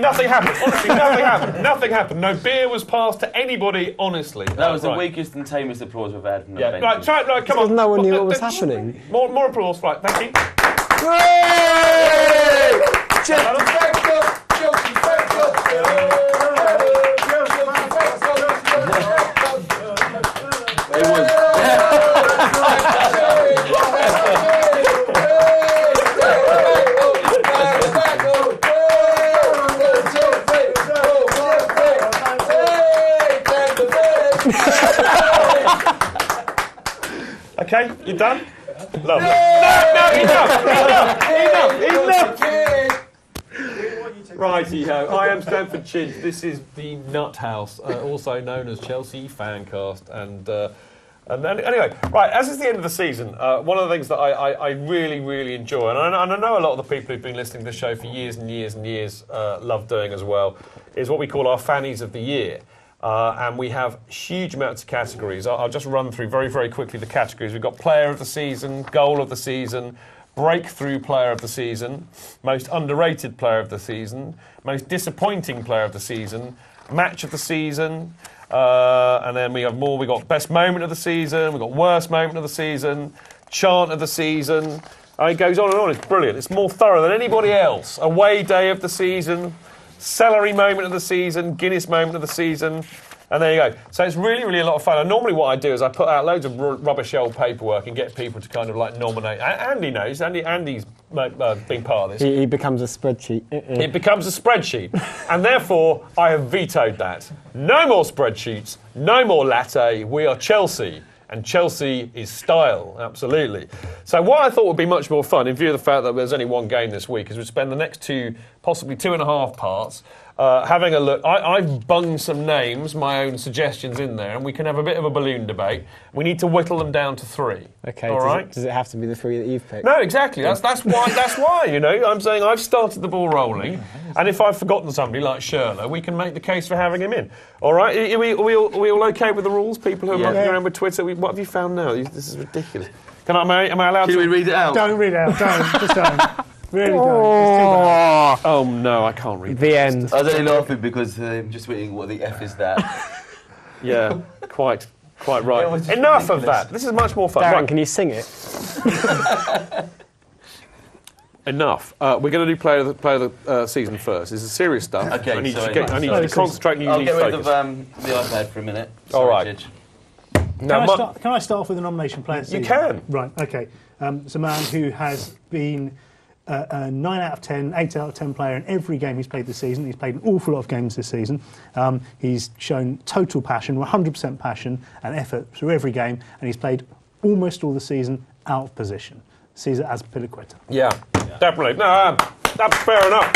nothing happened. Honestly, nothing happened. Nothing happened. No beer was passed to anybody, honestly. That was the weakest and tamest applause we've had from the benches. Right, try it, right, come on. No one knew what was happening. More applause, right, thank you. It was. Okay, you done? Lovely. No, enough. Righty-ho, I am Stanford Chidge. This is the Nut House, also known as Chelsea FanCast. And anyway, right, as it's the end of the season, one of the things that I really, really enjoy, and I know a lot of the people who've been listening to the show for years and years and years love doing as well, is what we call our Fannies of the Year. And we have huge amounts of categories. I'll just run through very, very quickly the categories. We've got Player of the Season, Goal of the Season, Breakthrough Player of the Season, Most Underrated Player of the Season, Most Disappointing Player of the Season, Match of the Season, and then we have more. We've got Best Moment of the Season, we've got Worst Moment of the Season, Chant of the Season. It goes on and on. It's brilliant. It's more thorough than anybody else. Away Day of the Season, Celery Moment of the Season, Guinness Moment of the Season, and there you go. So it's really, really a lot of fun. And normally what I do is I put out loads of rubbish old paperwork and get people to kind of like nominate. Andy knows. Andy's been part of this. He becomes a spreadsheet. It becomes a spreadsheet. And therefore, I have vetoed that. No more spreadsheets, no more latte. We are Chelsea. And Chelsea is style, absolutely. So what I thought would be much more fun, in view of the fact that there's only one game this week, is we'd spend the next two, possibly 2.5 parts, having a look. I've bunged some names, my own suggestions in there, and we can have a bit of a balloon debate. We need to whittle them down to 3. Okay, all right? Does it have to be the 3 that you've picked? No, exactly. That's why, you know. I'm saying I've started the ball rolling, and if I've forgotten somebody like Shirler, we can make the case for having him in. All right? Are we all okay with the rules? People who are mucking around with Twitter, what have you found now? This is ridiculous. Am I allowed to... Can we read it out? Don't read it out. Don't. Just don't. Really don't. Oh no, I can't read the end. I was only laughing because I'm just waiting. What the F is that? Yeah, quite right. Enough of that. This is much more fun. Darren, Right. can you sing it? Enough. We're going to do play of the season first. This is serious stuff. Okay, I need sorry. you to concentrate and you I'll need get to rid of focus. the iPad for a minute. All Sorry, right. Chidge. Can I start off with a nomination player? You can. Right, okay. It's a man who has been a 9 out of 10, 8 out of 10 player in every game he's played this season. He's played an awful lot of games this season. He's shown total passion, 100% passion and effort through every game, and he's played almost all the season out of position. Cesar Azpilicueta. Yeah, definitely. No, that's fair enough.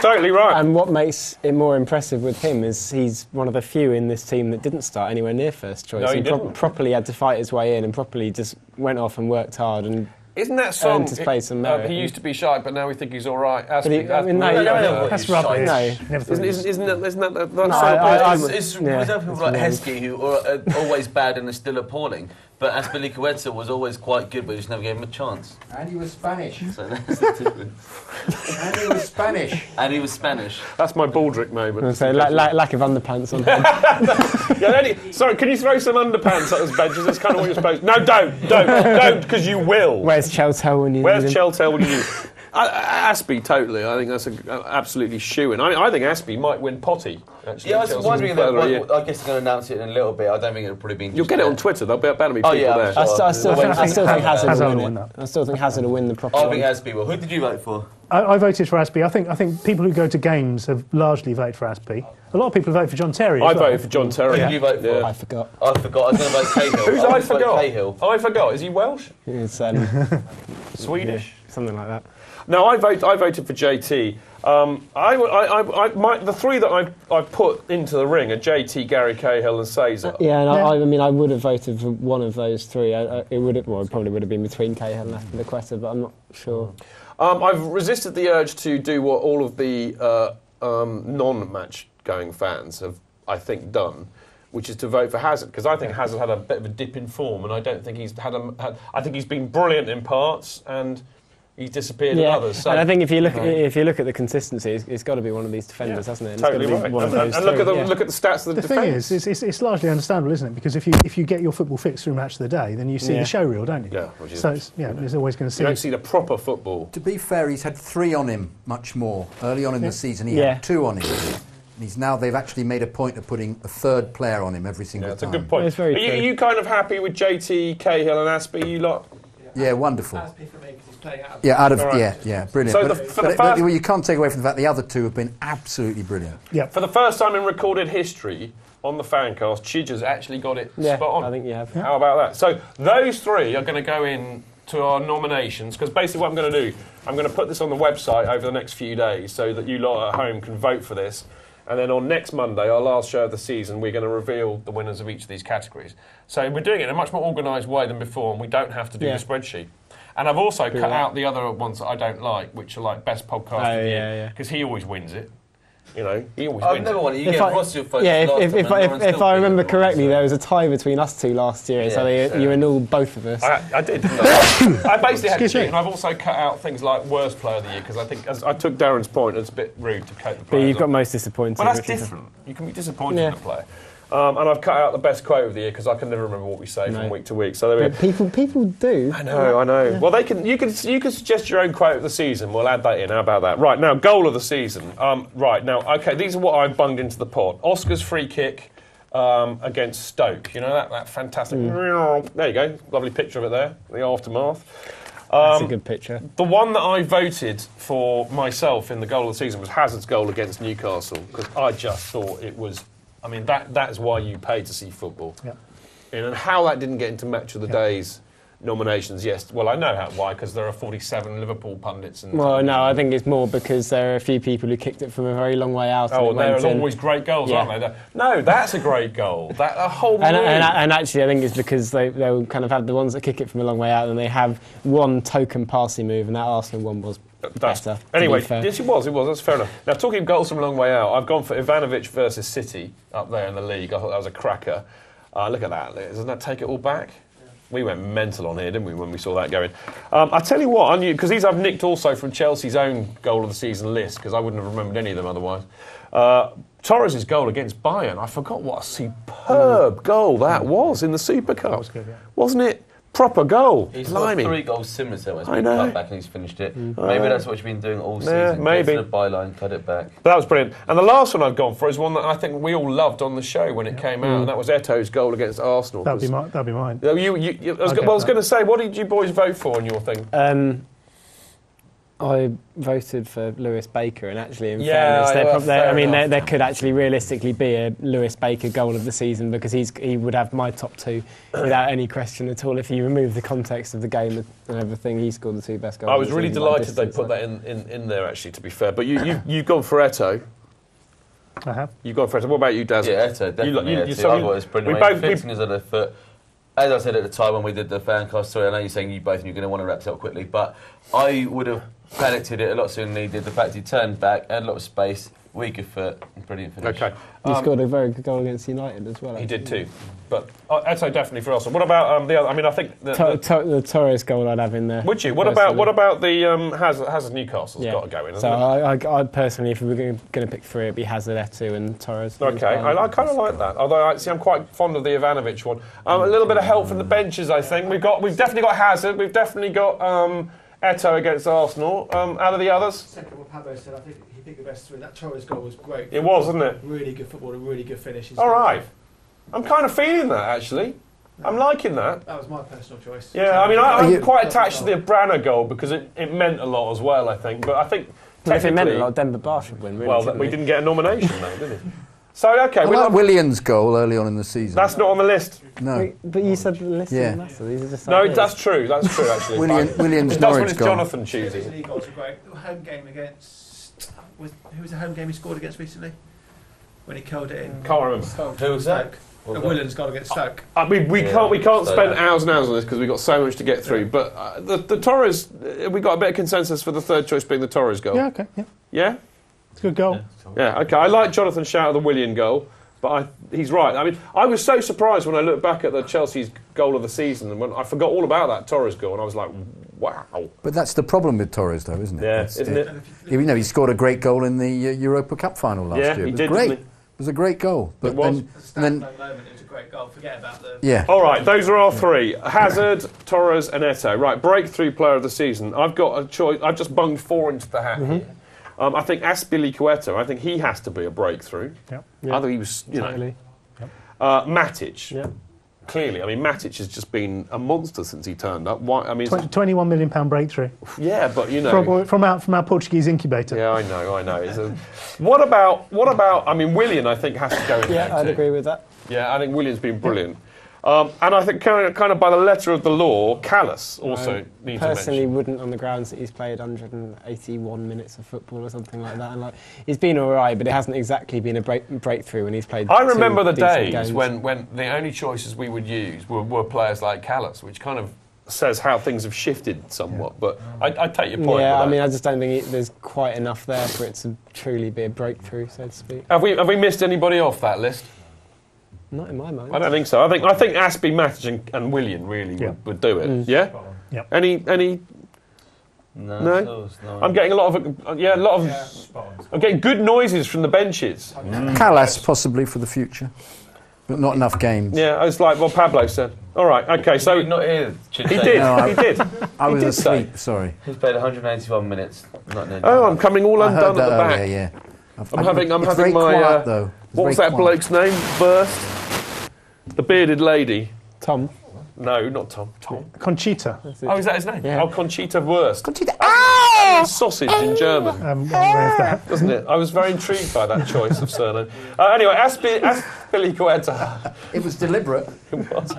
Totally right. And what makes it more impressive with him is he's one of the few in this team that didn't start anywhere near first choice. No, he didn't. Properly had to fight his way in and properly just went off and worked hard and Isn't that song? earned his place and merit. He used to be shy, but now we think he's all right. But he- I mean, no, That's rubbish. No. Isn't that No, song? It's yeah, reserved for people like Heskey, who are always bad and are still appalling. But Azpilicueta was always quite good, but we just never gave him a chance. And he was Spanish. So that's the difference. And he was Spanish. And he was Spanish. That's my Baldrick moment. So lack of underpants on him. Yeah, sorry, can you throw some underpants at those benches? That's kind of what you're supposed to. No, don't, because you will. Where's Cheltel when you Where's need him? Cheltel when you need him? Aspie, totally. I think that's absolutely shoo-in. I think Aspie might win Potty, actually. Yeah, I was Chelsea's wondering player of the that. year. I guess they're going to announce it in a little bit. I don't think it'll probably be. You'll get it on Twitter. There'll be bound to be people there. I still think Hazard will win that. it. I still think Hazard will win the proper I one. think Aspie will. Who did you vote for? I voted for Aspie. I think people who go to games have largely voted for Aspie. A lot of people vote for John Terry. I as well. voted for John Terry. Who did you vote for? I forgot. I forgot. I was going to vote Cahill. Who's I forgot? Cahill. I forgot. Is he Welsh? It's Swedish? something like that. No, I voted for JT. The 3 that I put into the ring are JT, Gary Cahill, and Cesar. Yeah, and I mean, I would have voted for one of those 3. It probably would have been between Cahill and Azpilicueta, but I'm not sure. I've resisted the urge to do what all of the non-match going fans have, I think, done, which is to vote for Hazard, because I think Hazard had a bit of a dip in form, and I don't think he's I think he's been brilliant in parts, and he's disappeared in others. So. And I think if you look at the consistency, it's got to be one of these defenders, hasn't it? And totally it's got to be right. one of those And look three, at the stats of the thing defence. is, it's largely understandable, isn't it? Because if you get your football fix through Match of the Day, then you see the show reel, don't you? Yeah, which is, so there's always going to see. You don't see the proper football. To be fair, he's had 3 on him much more. Early on in the season, he had 2 on him. They've actually made a point of putting a third player on him every single time. That's a good point. It's very Are you kind of happy with JT, Cahill and Aspie, you lot? Yeah, wonderful. Aspie for me because he's playing out of brilliant. So but you can't take away from the fact the other 2 have been absolutely brilliant. Yeah. For the first time in recorded history, on the Fancast, Chidge has actually got it spot on. I think you have. How about that? So those 3 are going to go in to our nominations, because basically what I'm going to do, I'm going to put this on the website over the next few days so that you lot at home can vote for this. And then on next Monday, our last show of the season, we're going to reveal the winners of each of these categories. So we're doing it in a much more organised way than before, and we don't have to do the spreadsheet. And I've also cut out the other ones that I don't like, which are like best podcast of the year, because he always wins it. You know, he always wins. I've never won it. You If get I- Ross your votes Yeah, last if time, if I remember correctly, there was a tie between us 2 last year, so you annulled both of us. I did. Didn't I? I basically had to Excuse me. cheat, and I've also cut out things like worst player of the year, because I think, as I took Darren's point, it's a bit rude to cope the But players. you've got most disappointing. Well, that's which is- different. You can be disappointed in a player. And I've cut out the best quote of the year because I can never remember what we say from week to week. So there we But go. people do. I know. Yeah. Well, they can. You can suggest your own quote of the season. We'll add that in. How about that? Right now, goal of the season. Right now, okay. These are what I bunged into the pot. Oscar's free kick against Stoke. You know that fantastic. There you go. Lovely picture of it there. The aftermath. That's a good picture. The one that I voted for myself in the goal of the season was Hazard's goal against Newcastle, because I just thought it was. I mean, that is why you pay to see football. Yeah. And how that didn't get into Match of the Day's nominations, yes. Well, I know why, because there are 47 Liverpool pundits. Well, no, I think it's more because there are a few people who kicked it from a very long way out. Oh, and there went are in. always great goals, aren't they? No, that's a great goal. That a whole And actually, I think it's because they'll kind of have the ones that kick it from a long way out, and they have one token passing move, and that Arsenal one was better. Anyway, yes, it was. That's fair enough. Now, talking of goals from a long way out, I've gone for Ivanovic versus City up there in the league. I thought that was a cracker. Look at that. Doesn't that take it all back? We went mental on here, didn't we, when we saw that going? I tell you what, I knew, because these I've nicked also from Chelsea's own goal of the season list, because I wouldn't have remembered any of them otherwise. Torres' goal against Bayern, I forgot what a superb goal that was in the Super Cup. That was good, yeah. Wasn't it? Proper goal. He's got 3 goals similar to it. I know. Cut back and he's finished it. Maybe that's what you've been doing all season. Yeah, maybe. Get to the byline, cut it back. But that was brilliant. And the last one I've gone for is one that I think we all loved on the show when it came out, and that was Eto's goal against Arsenal. That'd be mine. I was going to say, what did you boys vote for on your thing? I voted for Lewis Baker, and actually, in Yeah, fairness, fair enough. there could actually realistically be a Lewis Baker goal of the season, because he would have my top 2 without any question at all. If you remove the context of the game and everything, he scored the 2 best goals. I was of the really season by delighted they distance, put that in there, actually, to be fair. But you've gone for Eto. I have. You've gone for Eto. What about you, Daz? Yeah, Eto, definitely. I thought it was brilliant. Fixing his other foot. As I said at the time when we did the Fancast, sorry, I know you're saying you both and you're going to want to wrap this up quickly, but I would have panicked it a lot sooner than he did. The fact he turned back, had a lot of space, weaker foot, brilliant finish. Okay. He scored a very good goal against United as well. He did too. But Eto definitely for Arsenal. What about the other? I mean, I think the Torres goal I'd have in there. Would you? What about the Hazard Newcastle's got to go in? So I personally, if we were going to pick 3, it'd be Hazard, Eto, and Torres. Okay, I kind of like that. Although I'm quite fond of the Ivanovic one. A little bit of help from the benches, I think. We've definitely got Hazard. We've definitely got Eto against Arsenal. Out of the others, Second, what Pablo said, I think he picked the best 3. That Torres goal was great. It was, wasn't it? Really good football, a really good finish. All right. I'm kind of feeling that, actually. I'm liking that. That was my personal choice. Yeah, I mean, I'm quite attached to the Abrana goal because it meant a lot as well, I think. But I think if it meant a lot, Denver Bar should win, really. Well, we didn't get a nomination, though, did we? So, okay. I like Williams' goal early on in the season. That's not on the list. No. But you said the list didn't matter. These are just no, ideas. that's true, actually. Williams' That's Norwich when it's goal. Jonathan choosing. League goals were great. The home game against... Who was the home game he scored against recently? When he curled it in? Can't remember. Who was that? Williams goal against Stoke. We can't spend hours and hours on this because we've got so much to get through. But the Torres, we got a bit of consensus for the third choice being the Torres goal. Yeah, okay. Yeah. Yeah? It's a good goal. Yeah, okay. I like Jonathan's shout of the Willian goal, but he's right. I mean, I was so surprised when I looked back at the Chelsea's goal of the season and when I forgot all about that Torres goal and I was like, wow. But that's the problem with Torres, though, isn't it? Yeah, isn't it? He scored a great goal in the Europa Cup final last year. He did, great. didn't he? It was a great goal. But it was. At the standalone moment, it was a great goal. Forget about the... Yeah. All right, those are our three. Hazard, Torres and Eto'o. Right, breakthrough player of the season. I've got a choice. I've just bunged 4 into the hat here. I think Azpilicueta, I think he has to be a breakthrough. Yep. I think he was, Totally. Matic. Yep. Clearly, I mean, Matic has just been a monster since he turned up. Why? I mean, £21 million breakthrough. yeah, but you know, From our Portuguese incubator. yeah, I know. What about? I mean, Willian, I think has to go in. Yeah, there I'd too. agree with that. Yeah, I think Willian's been brilliant. And I think kind of by the letter of the law, Callas also needs to personally mention. wouldn't, on the grounds that he's played 181 minutes of football or something like that. And he's been all right, but it hasn't exactly been a breakthrough when he's played. I remember the 2 decent days games. when the only choices we would use were players like Callas, which kind of says how things have shifted somewhat. But I take your point. Yeah, with I that. mean, I just don't think there's quite enough there for it to truly be a breakthrough, so to speak. Have we missed anybody off that list? Not in my mind. I don't think so. I think Aspie, Matic and Willian really would do it. Yeah. Yep. Any? No? I'm getting a lot of I'm getting good noises from the benches. Callas, possibly for the future. But not enough games. Yeah, it's like what Pablo said. All right, okay, so You're not here. he did. No, He did. I was did say. asleep, sorry. He's played 181 minutes. Oh, I'm coming all I heard undone at that the back. earlier, yeah. I'm having it's very my. quiet, though. It's What was very that quiet. bloke's name? Burst. The bearded lady. Tom. No, not Tom. Tom. Conchita. Oh, is that his name? Yeah. Oh, Conchita Wurst. Conchita. Sausage in German, I'm aware of that. doesn't it? I was very intrigued by that choice of surname. Anyway, Azpilicueta. It was deliberate. It was.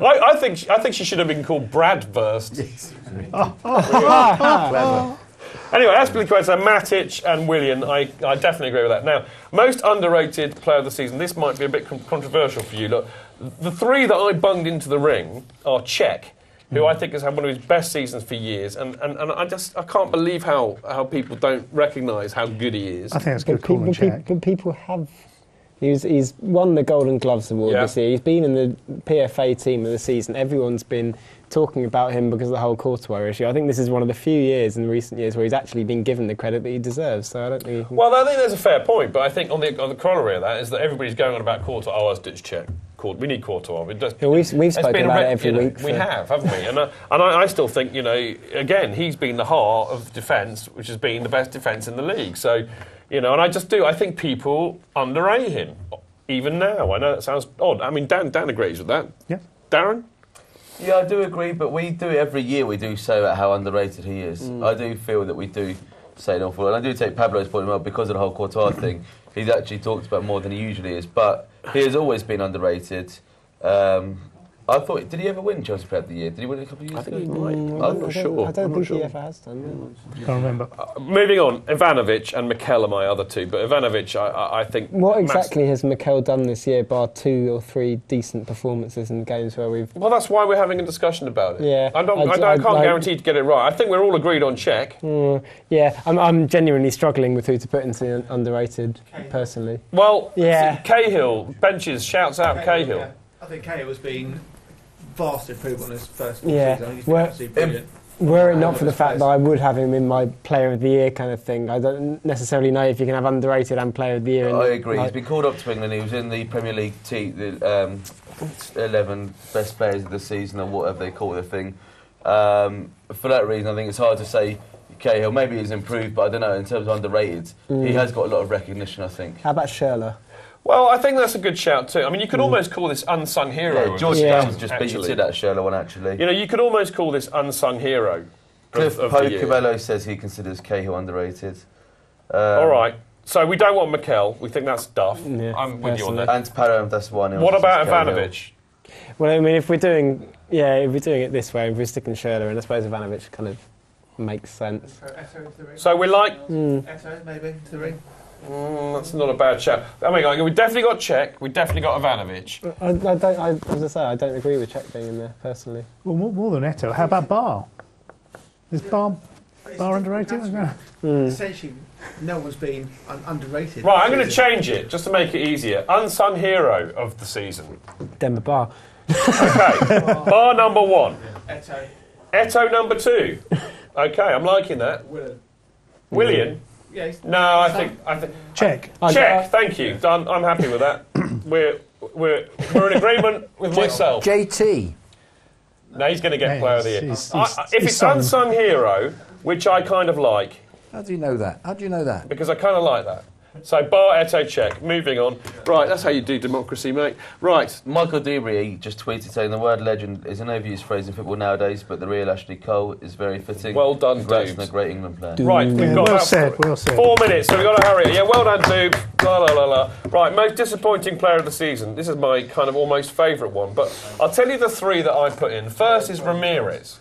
I think she should have been called Brad Wurst. Yes. Clever. Anyway, Azpilicueta, Matic and Willian, I definitely agree with that. Now, most underrated player of the season, this might be a bit controversial for you. Look, the 3 that I bunged into the ring are Cech, who I think has had one of his best seasons for years, and I can't believe how people don't recognise how good he is. I think that's a good call and check. But people have. He's won the Golden Gloves Award this year. He's been in the PFA team of the season. Everyone's been talking about him because of the whole Courtois issue. I think this is one of the few years in recent years where he's actually been given the credit that he deserves. So I don't think. Well, I think there's a fair point, but I think on the corollary of that is that everybody's going on about Courtois. Oh, let's ditch Cech. We need Courtois. We've spoken about it every week. We have, haven't we? And I still think, again, he's been the heart of defence, which has been the best defence in the league. So, and I think people underrate him, even now. I know that sounds odd. I mean, Dan agrees with that. Yeah. Darren? Yeah, I do agree, but we do it every year. We do say about how underrated he is. I do feel that we do say an awful lot. And I do take Pablo's point as well, because of the whole Courtois thing. He's actually talked about more than he usually is, but he has always been underrated. I thought, did he ever win Chelsea Player of the Year? Did he win it a couple of years ago? I think he might. I'm not sure. I don't think he ever has done. Can't remember. Moving on, Ivanovic and Mikel are my other 2, but Ivanovic, I think... What exactly has Mikel done this year, bar 2 or 3 decent performances in games where we've... Well, that's why we're having a discussion about it. Yeah. I can't guarantee to get it right. I think we're all agreed on Cech. Yeah, I'm genuinely struggling with who to put into underrated, personally. Well, Yeah. Cahill, benches, shouts out Cahill. Yeah. I think Cahill has been vast improvement on his first season. Yeah. I think he's been absolutely brilliant. Were it not for the fact that I would have him in my Player of the Year kind of thing, I don't necessarily know if you can have underrated and Player of the Year. I agree. He's been called up to England. He was in the Premier League 11 best players of the season, or whatever they call the thing. For that reason, I think it's hard to say Cahill. Maybe he's improved, but I don't know. In terms of underrated, he has got a lot of recognition, I think. How about Schürrle? Well, I think that's a good shout too. I mean, you could almost call this unsung hero. Yeah, George Yeah. Campbell's just beat you to that Schürrle one, actually. You could almost call this unsung hero. Cliff of the year. Cabello says he considers Cahill underrated. All right. So we don't want Mikel. We think that's duff. Yeah, I'm with you on personally. that. And Parham, that's one. What about Ivanovic? Well, I mean, if we're doing it this way, if we're sticking Schürrle, and I suppose Ivanovic kind of makes sense. Eto'o into the ring. So we're like... Eto'o, maybe, into the ring. That's not a bad shout. I mean, we definitely got Cech. We definitely got Ivanovic. As I say, I don't agree with Cech being in there, personally. Well, more than Eto'o. How about Bar? Is Bar underrated? Essentially, no one's been underrated. Right, I'm going to change it just to make it easier. Unsung hero of the season. Demba Ba. Okay, bar number 1. Eto'o. Eto'o number 2. Okay, I'm liking that. Willian? Yeah, no, I think Check. Check. Thank you. Done. I'm happy with that. We're in agreement with myself. JT. No, he's going to get Player of the Year. If it's son. Unsung Hero, which I kind of like. How do you know that? Because I kind of like that. So, bar Eto'o check. Moving on. Right, that's how you do democracy, mate. Right. Michael Dewberry just tweeted saying the word legend is an overused phrase in football nowadays, but the real Ashley Cole is very fitting. Well done, Congrats Dubes. on a great England player. Right, we've got well about said. 4 minutes, so we've got to hurry. Yeah, well done, Dubes. La, la, la, la. Right, most disappointing player of the season. This is my kind of almost favourite one, but I'll tell you the 3 that I put in. First is Ramirez.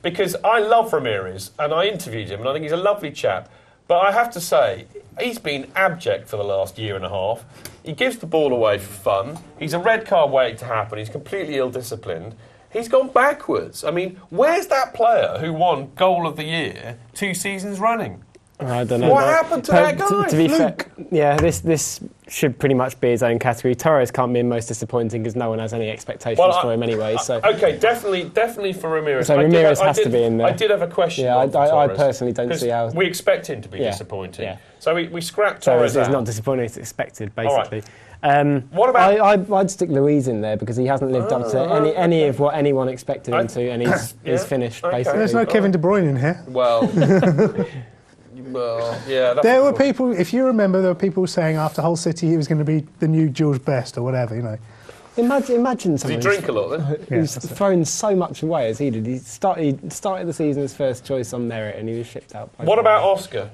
Because I love Ramirez, and I interviewed him, and I think he's a lovely chap. But I have to say, he's been abject for the last year and a half. He gives the ball away for fun. He's a red card waiting to happen. He's completely ill-disciplined. He's gone backwards. I mean, where's that player who won Goal of the Year 2 seasons running? I don't know. What happened to that guy? To be fair, yeah, this should pretty much be his own category. Torres can't be most disappointing because no one has any expectations for him anyway. So okay, definitely for Ramirez. So Ramirez has to be in there. I did have a question. Yeah, I personally don't see how. We expect him to be disappointing. Yeah. So we scrapped Torres out. It's not disappointing; it's expected, basically. Right. What about? I'd stick Luiz in there because he hasn't lived up to any of what anyone expected him to, and he's finished basically. There's no Kevin De Bruyne in here. Well. Well, yeah. There were people, if you remember, there were people saying after Hull City he was going to be the new George Best or whatever, you know. Imagine someone. Does he drink a lot then? Who's thrown so much away as he did. He started the season as first choice on merit and he was shipped out. What about Oscar?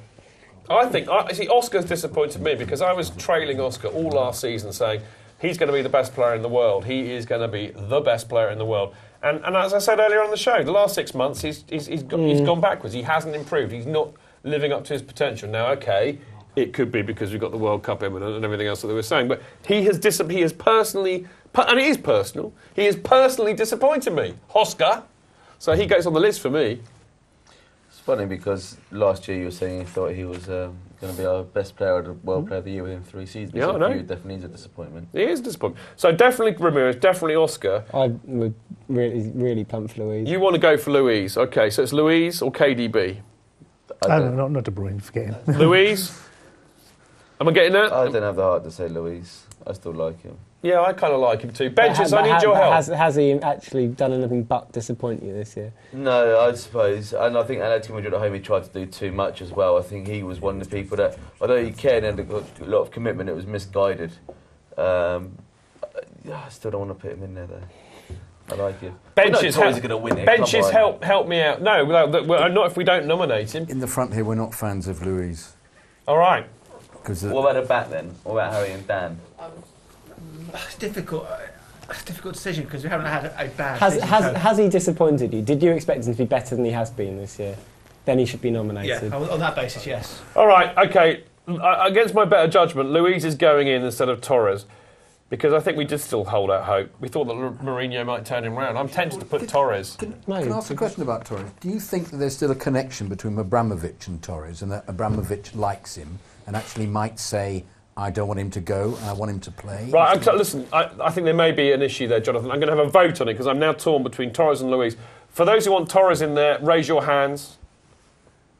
Oscar's disappointed me because I was trailing Oscar all last season saying he's going to be the best player in the world. He is going to be the best player in the world. And as I said earlier on the show, the last 6 months he's gone backwards. He hasn't improved. He's not living up to his potential. Now, okay, it could be because we've got the World Cup imminent and everything else that they were saying, but he has personally, and it is personal, he has personally disappointed me. Oscar. So he goes on the list for me. It's funny because last year you were saying you thought he was going to be our best player or the World Player of the Year within 3 seasons. Yeah, so I know. he definitely is a disappointment. He is a disappointment. So definitely Ramirez, definitely Oscar. I would really plump for Luiz. You want to go for Luiz. Okay, so it's Luiz or KDB? No, not De Bruyne, forget him. Luiz? Am I getting that? I don't have the heart to say Luiz. I still like him. Yeah, I kind of like him too. Benches, I need your help. Has he actually done anything but disappoint you this year? No, I suppose. And I think Atletico Madrid at home, he tried to do too much as well. I think he was one of the people that, although he cared and had a lot of commitment, it was misguided. I still don't want to put him in there, though. I like him. Benches, going to win it. Benches help me out. No, not if we don't nominate him. In the front here, we're not fans of Luiz. All right. What about the back then? What about Harry and Dan? It's difficult. It's a difficult decision because we haven't had a bad season. Has he disappointed you? Did you expect him to be better than he has been this year? Then he should be nominated. Yeah, on that basis, yes. All right, okay. Against my better judgment, Luiz is going in instead of Torres. Because I think we did still hold out hope. We thought that Mourinho might turn him round. I'm tempted to put Torres. Can I ask a question about Torres? Do you think that there's still a connection between Abramovich and Torres and that Abramovich likes him and actually might say, I don't want him to go, I want him to play? Right, listen, I think there may be an issue there, Jonathan. I'm going to have a vote on it because I'm now torn between Torres and Luiz. For those who want Torres in there, raise your hands.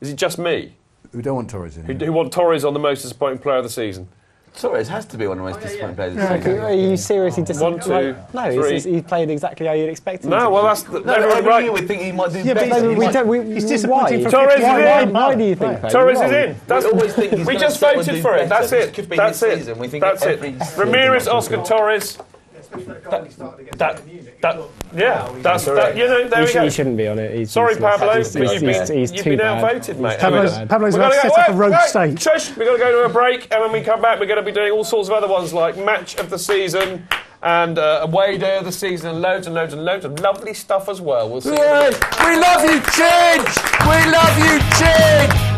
Is it just me? Who don't want Torres in? Who want Torres on the most disappointing player of the season? Torres has to be one of the most disappointing players of the season. Are you seriously disappointed? 1, 2, no, 3. he played exactly how you'd expect him to. No, well, that's... Every year we think he might do better. He's disappointing. Torres is in. Why do you think that? Torres is in. We just voted for it. That's it. That's it. That's it. Ramirez, Oscar, Torres. That's you know. There we go. He shouldn't be on it. Sorry, Pablo, he's been outvoted, mate. Pablo's about to set up a rogue state. Shush, we've got to go to a break, and when we come back, we're going to be doing all sorts of other ones like match of the season and away day of the season, and loads and loads and loads of lovely stuff as well. We'll see. We love you, Chidge! We love you, Chidge!